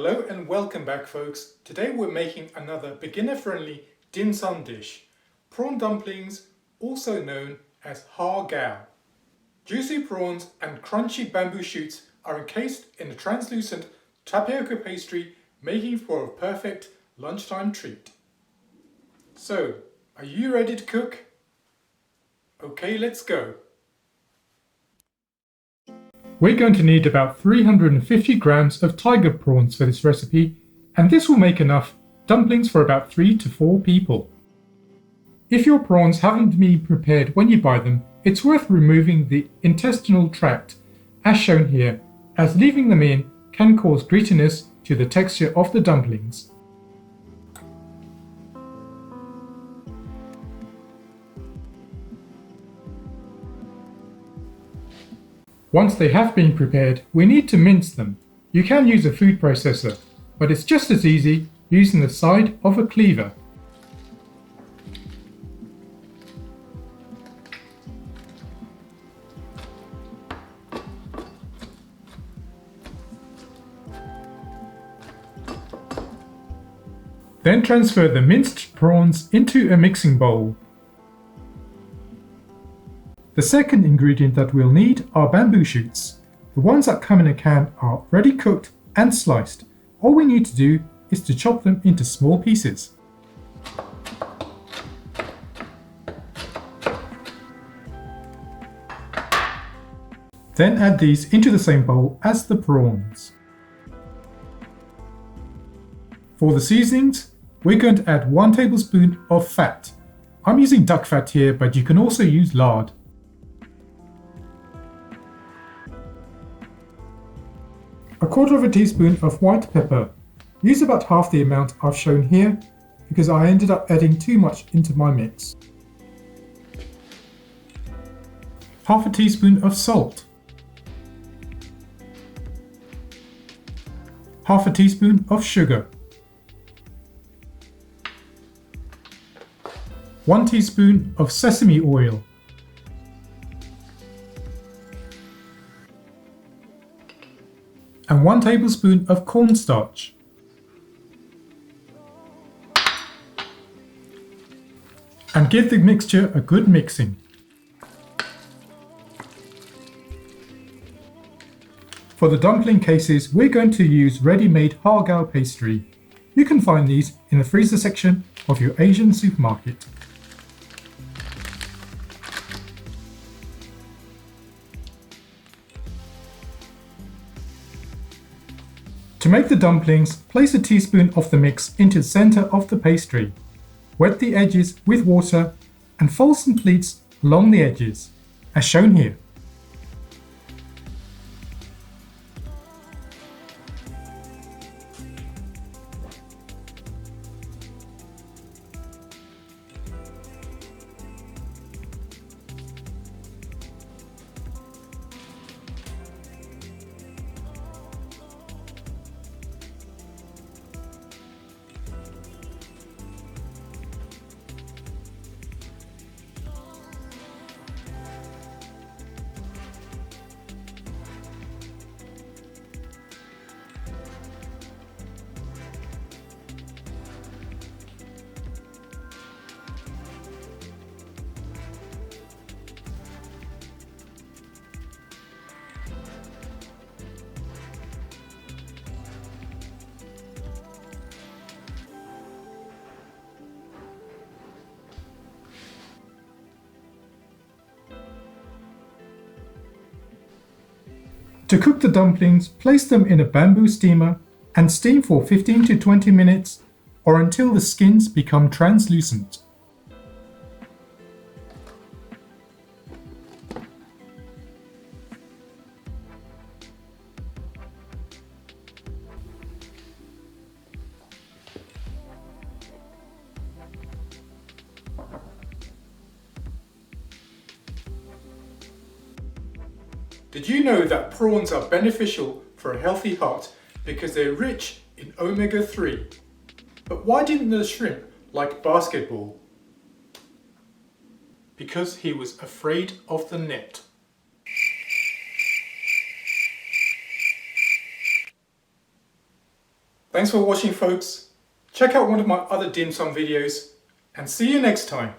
Hello and welcome back, folks. Today we're making another beginner-friendly dim sum dish, prawn dumplings, also known as Har Gow. Juicy prawns and crunchy bamboo shoots are encased in a translucent tapioca pastry, making for a perfect lunchtime treat. So, are you ready to cook? Okay, let's go. We're going to need about 350 grams of tiger prawns for this recipe, and this will make enough dumplings for about 3 to 4 people. If your prawns haven't been prepared when you buy them, it's worth removing the intestinal tract, as shown here, as leaving them in can cause grittiness to the texture of the dumplings. Once they have been prepared, we need to mince them. You can use a food processor, but it's just as easy using the side of a cleaver. Then transfer the minced prawns into a mixing bowl. The second ingredient that we'll need are bamboo shoots. The ones that come in a can are ready cooked and sliced. All we need to do is to chop them into small pieces. Then add these into the same bowl as the prawns. For the seasonings, we're going to add 1 tablespoon of fat. I'm using duck fat here, but you can also use lard. A 1/4 teaspoon of white pepper. Use about half the amount I've shown here because I ended up adding too much into my mix. Half a teaspoon of salt. Half a teaspoon of sugar. 1 teaspoon of sesame oil. And 1 tablespoon of cornstarch. And give the mixture a good mixing. For the dumpling cases, we're going to use ready-made Har Gow pastry. You can find these in the freezer section of your Asian supermarket. To make the dumplings, place a teaspoon of the mix into the center of the pastry. Wet the edges with water and fold some pleats along the edges, as shown here. To cook the dumplings, place them in a bamboo steamer and steam for 15 to 20 minutes or until the skins become translucent. Did you know that prawns are beneficial for a healthy heart because they're rich in omega-3? But why didn't the shrimp like basketball? Because he was afraid of the net. Thanks for watching, folks. Check out one of my other dim sum videos and see you next time.